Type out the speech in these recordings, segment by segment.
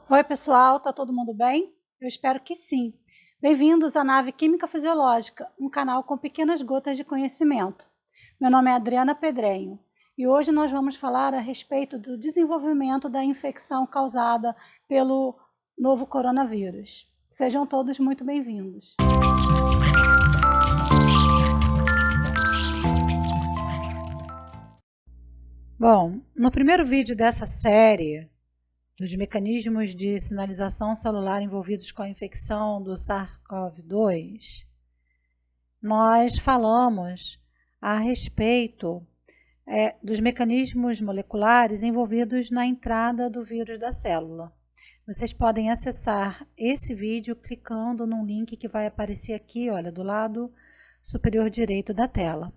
Oi pessoal, tá todo mundo bem? Eu espero que sim. Bem-vindos à Nave Química Fisiológica, um canal com pequenas gotas de conhecimento. Meu nome é Adriana Pedrenho e hoje nós vamos falar a respeito do desenvolvimento da infecção causada pelo novo coronavírus. Sejam todos muito bem-vindos. Bom, no primeiro vídeo dessa série, dos mecanismos de sinalização celular envolvidos com a infecção do SARS-CoV-2, nós falamos a respeito dos mecanismos moleculares envolvidos na entrada do vírus da célula. Vocês podem acessar esse vídeo clicando num link que vai aparecer aqui, olha, do lado superior direito da tela.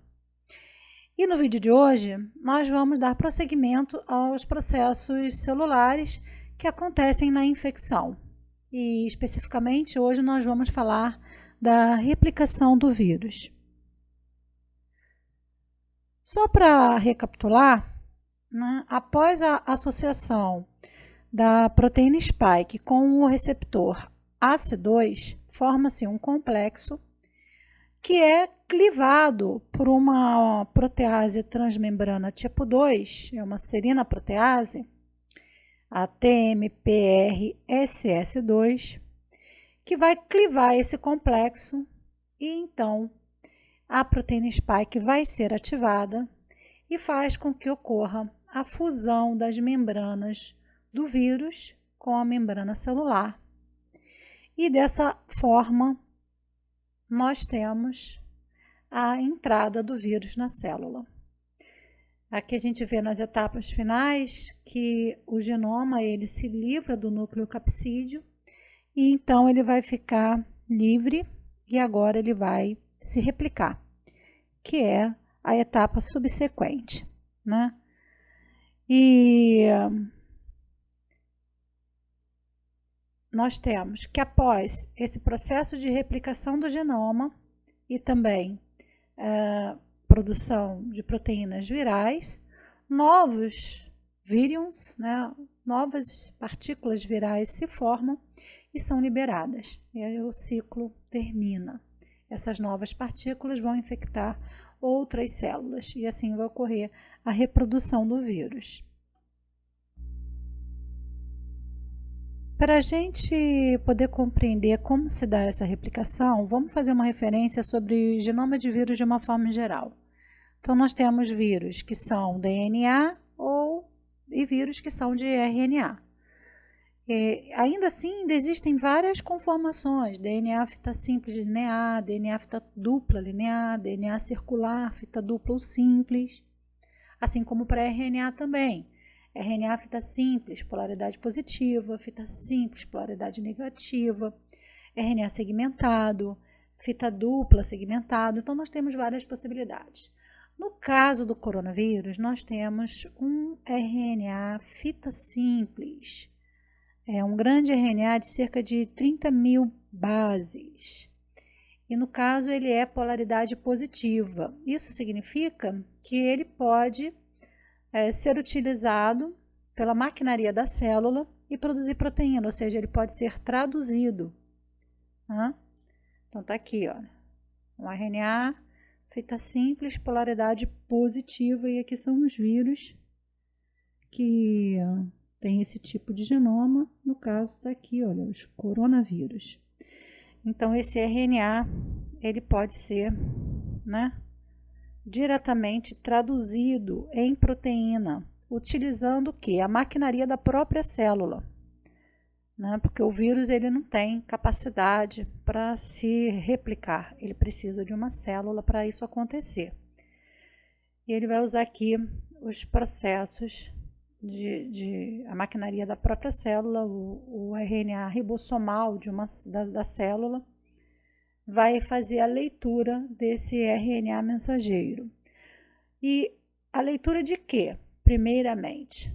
E no vídeo de hoje, nós vamos dar prosseguimento aos processos celulares que acontecem na infecção. E, especificamente, hoje nós vamos falar da replicação do vírus. Só para recapitular, né, após a associação da proteína spike com o receptor ACE2, forma-se um complexo que é clivado por uma protease transmembrana tipo 2, é uma serina protease, a TMPRSS2, que vai clivar esse complexo e então a proteína spike vai ser ativada e faz com que ocorra a fusão das membranas do vírus com a membrana celular. E dessa forma, nós temos a entrada do vírus na célula. Aqui a gente vê nas etapas finais que o genoma ele se livra do núcleo capsídeo e então ele vai ficar livre e agora ele vai se replicar, que é a etapa subsequente, né? E nós temos que após esse processo de replicação do genoma e também produção de proteínas virais, novos vírions, né, novas partículas virais se formam e são liberadas. E aí o ciclo termina. Essas novas partículas vão infectar outras células e assim vai ocorrer a reprodução do vírus. Para a gente poder compreender como se dá essa replicação, vamos fazer uma referência sobre genoma de vírus de uma forma geral. Então, nós temos vírus que são DNA e vírus que são de RNA. Ainda assim, ainda existem várias conformações, DNA fita simples linear, DNA fita dupla linear, DNA circular, fita dupla ou simples, assim como para RNA também. RNA fita simples, polaridade positiva, fita simples, polaridade negativa, RNA segmentado, fita dupla segmentado, então nós temos várias possibilidades. No caso do coronavírus, nós temos um RNA fita simples, é um grande RNA de cerca de 30.000 bases, e no caso ele é polaridade positiva. Isso significa que ele pode ser utilizado pela maquinaria da célula e produzir proteína, ou seja, ele pode ser traduzido. Então, tá aqui, ó, um RNA, fita simples, polaridade positiva, e aqui são os vírus que tem esse tipo de genoma, no caso tá aqui, olha, os coronavírus. Então, esse RNA, ele pode ser, né, diretamente traduzido em proteína, utilizando o quê? A maquinaria da própria célula, né? Porque o vírus ele não tem capacidade para se replicar, ele precisa de uma célula para isso acontecer. E ele vai usar aqui os processos a maquinaria da própria célula, o RNA ribossomal da célula, vai fazer a leitura desse RNA mensageiro. E a leitura de quê? Primeiramente,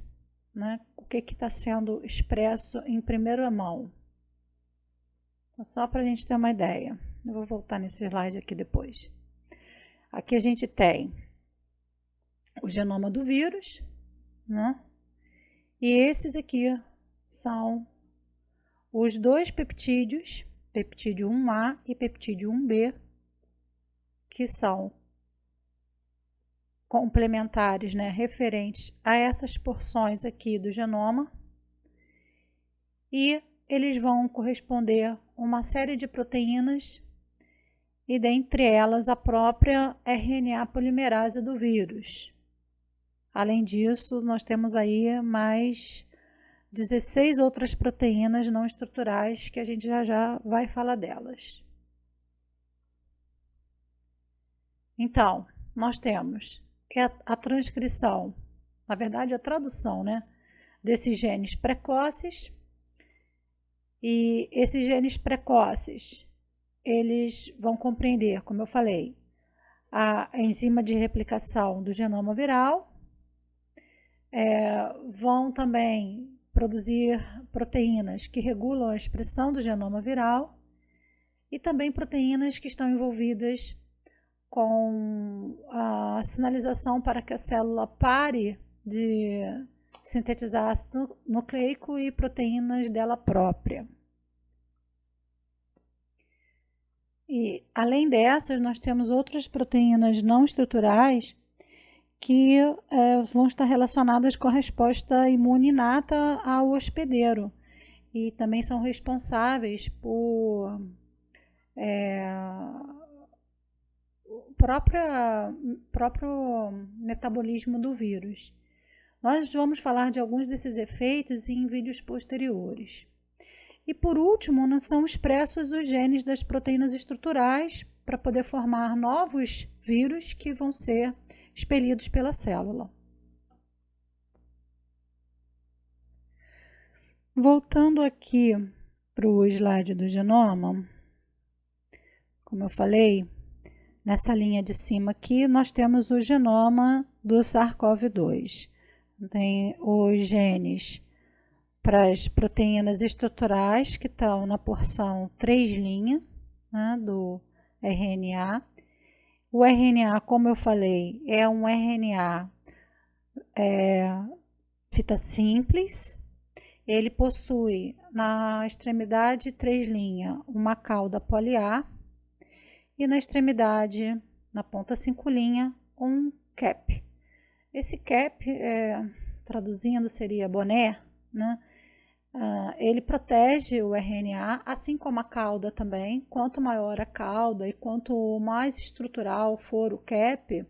né? O que está sendo expresso em primeira mão? Então, só para a gente ter uma ideia. Eu vou voltar nesse slide aqui depois. Aqui a gente tem o genoma do vírus, né? E esses aqui são os dois peptídeos, peptídeo 1A e peptídeo 1B, que são complementares, né, referentes a essas porções aqui do genoma, e eles vão corresponder a uma série de proteínas, e dentre elas a própria RNA polimerase do vírus. Além disso, nós temos aí mais 16 outras proteínas não estruturais que a gente já vai falar delas. Então, nós temos a transcrição, na verdade a tradução, né, desses genes precoces, e esses genes precoces, eles vão compreender, como eu falei, a enzima de replicação do genoma viral, vão também produzir proteínas que regulam a expressão do genoma viral e também proteínas que estão envolvidas com a sinalização para que a célula pare de sintetizar ácido nucleico e proteínas dela própria. E, além dessas, nós temos outras proteínas não estruturais que vão estar relacionadas com a resposta imune inata ao hospedeiro e também são responsáveis por próprio metabolismo do vírus. Nós vamos falar de alguns desses efeitos em vídeos posteriores. E por último, são expressos os genes das proteínas estruturais para poder formar novos vírus que vão ser expelidos pela célula. Voltando aqui para o slide do genoma, como eu falei, nessa linha de cima aqui nós temos o genoma do SARS-CoV-2. Tem os genes para as proteínas estruturais que estão na porção 3', né, do RNA. O RNA, como eu falei, é um RNA fita simples. Ele possui na extremidade 3' uma cauda poliar e na extremidade, na ponta 5', um cap. Esse cap, traduzindo, seria boné, né? Ele protege o RNA, assim como a cauda também. Quanto maior a cauda e quanto mais estrutural for o cap,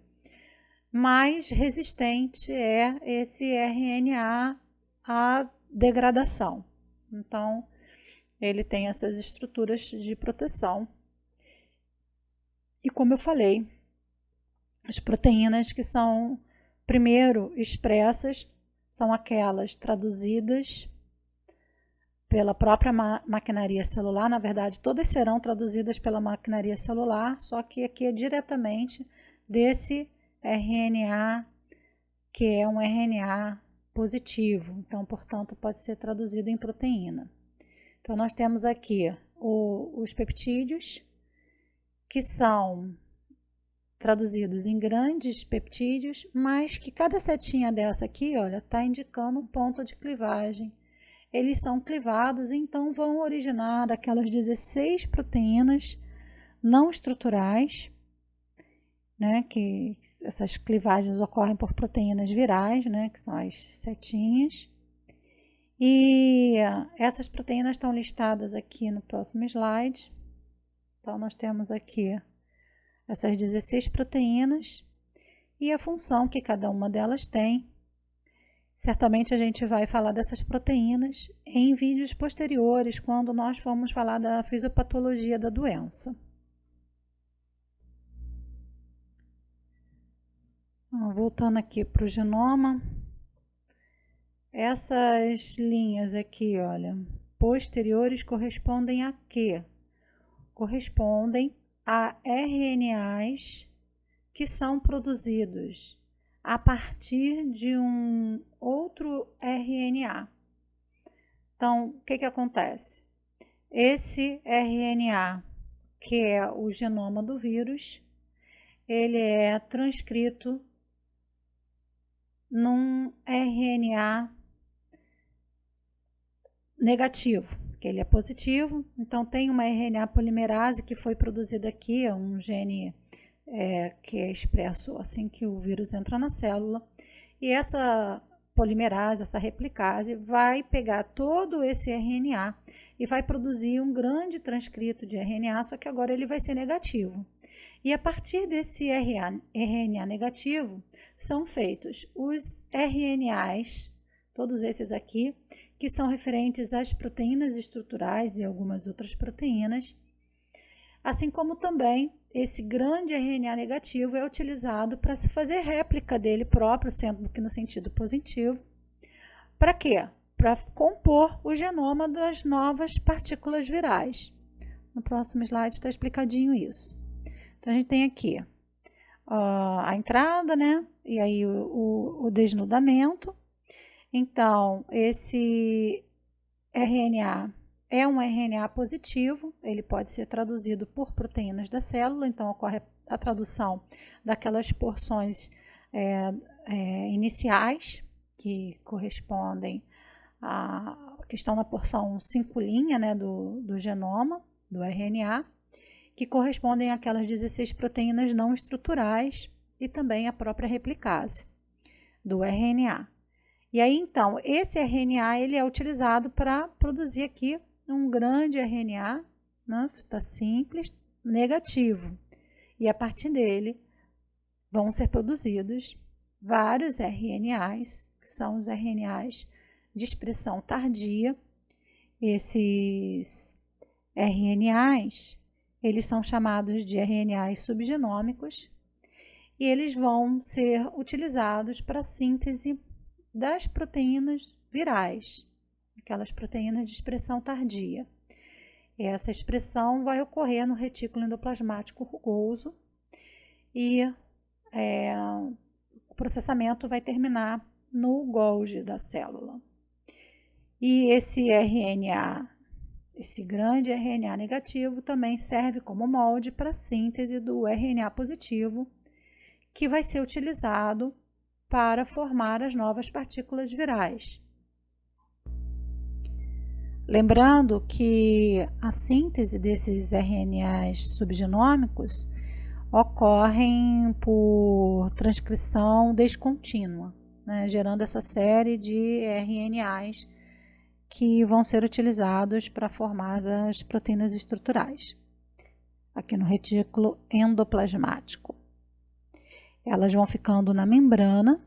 mais resistente é esse RNA à degradação. Então, ele tem essas estruturas de proteção. E como eu falei, as proteínas que são primeiro expressas são aquelas traduzidas pela própria maquinaria celular. Na verdade, todas serão traduzidas pela maquinaria celular, só que aqui é diretamente desse RNA, que é um RNA positivo. Então, portanto, pode ser traduzido em proteína. Então, nós temos aqui os peptídeos, que são traduzidos em grandes peptídeos, mas que cada setinha dessa aqui, olha, está indicando um ponto de clivagem. Eles são clivados, então vão originar aquelas 16 proteínas não estruturais, né, que essas clivagens ocorrem por proteínas virais, né, que são as setinhas. E essas proteínas estão listadas aqui no próximo slide. Então, nós temos aqui essas 16 proteínas e a função que cada uma delas tem. Certamente a gente vai falar dessas proteínas em vídeos posteriores, quando nós formos falar da fisiopatologia da doença. Voltando aqui para o genoma, essas linhas aqui, olha, posteriores correspondem a quê? Correspondem a RNAs que são produzidos a partir de um outro RNA. Então, o que acontece? Esse RNA, que é o genoma do vírus, ele é transcrito num RNA negativo, que ele é positivo. Então, tem uma RNA polimerase que foi produzida aqui, um gene que é expresso assim que o vírus entra na célula. E essa polimerase, essa replicase, vai pegar todo esse RNA e vai produzir um grande transcrito de RNA, só que agora ele vai ser negativo. E a partir desse RNA negativo, são feitos os RNAs, todos esses aqui, que são referentes às proteínas estruturais e algumas outras proteínas, assim como também esse grande RNA negativo é utilizado para se fazer réplica dele próprio, sendo que no sentido positivo. Para quê? Para compor o genoma das novas partículas virais. No próximo slide está explicadinho isso. Então, a gente tem aqui a entrada, né? E aí o desnudamento. Então, esse RNA é um RNA positivo, ele pode ser traduzido por proteínas da célula, então ocorre a tradução daquelas porções iniciais, que correspondem que estão na porção 5', né, do genoma, do RNA, que correspondem àquelas 16 proteínas não estruturais e também a própria replicase do RNA. E aí, então, esse RNA ele é utilizado para produzir aqui um grande RNA, né, fita simples, negativo. E a partir dele vão ser produzidos vários RNAs, que são os RNAs de expressão tardia. Esses RNAs, eles são chamados de RNAs subgenômicos e eles vão ser utilizados para a síntese das proteínas virais, aquelas proteínas de expressão tardia. Essa expressão vai ocorrer no retículo endoplasmático rugoso e o processamento vai terminar no Golgi da célula. E esse RNA, esse grande RNA negativo, também serve como molde para a síntese do RNA positivo, que vai ser utilizado para formar as novas partículas virais. Lembrando que a síntese desses RNAs subgenômicos ocorrem por transcrição descontínua, né, gerando essa série de RNAs que vão ser utilizados para formar as proteínas estruturais, aqui no retículo endoplasmático. Elas vão ficando na membrana,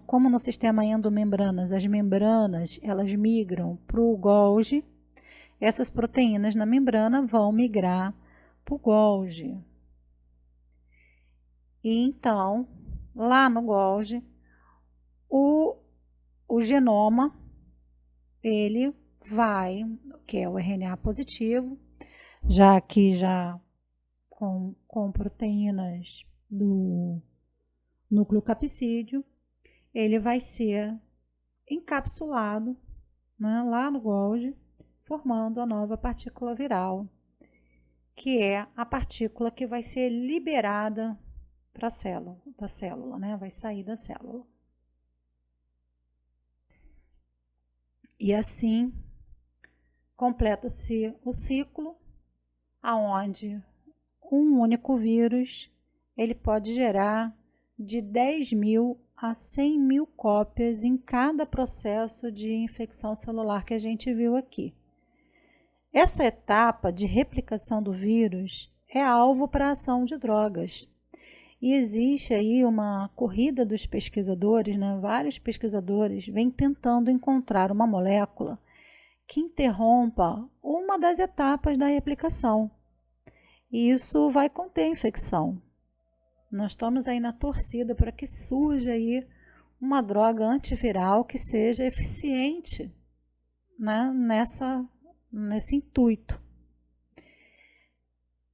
como no sistema endomembranas, as membranas elas migram para o Golgi, essas proteínas na membrana vão migrar para o Golgi. E então, lá no Golgi, o genoma, ele vai, que é o RNA positivo, já com proteínas do núcleo capsídeo, ele vai ser encapsulado, né, lá no Golgi, formando a nova partícula viral, que é a partícula que vai ser liberada para a célula, da célula, né, vai sair da célula. E assim completa-se o ciclo, aonde um único vírus ele pode gerar de 10.000 a 100.000 cópias em cada processo de infecção celular que a gente viu aqui. Essa etapa de replicação do vírus é alvo para a ação de drogas. E existe aí uma corrida dos pesquisadores, né? Vários pesquisadores vêm tentando encontrar uma molécula que interrompa uma das etapas da replicação. E isso vai conter infecção. Nós estamos aí na torcida para que surja aí uma droga antiviral que seja eficiente, né, nesse intuito.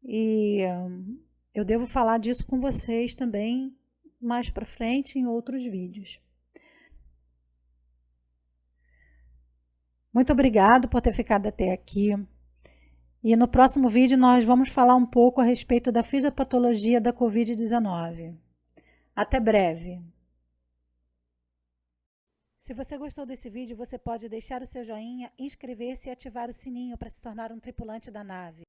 E eu devo falar disso com vocês também mais para frente em outros vídeos. Muito obrigado por ter ficado até aqui. E no próximo vídeo nós vamos falar um pouco a respeito da fisiopatologia da Covid-19. Até breve! Se você gostou desse vídeo, você pode deixar o seu joinha, inscrever-se e ativar o sininho para se tornar um tripulante da nave.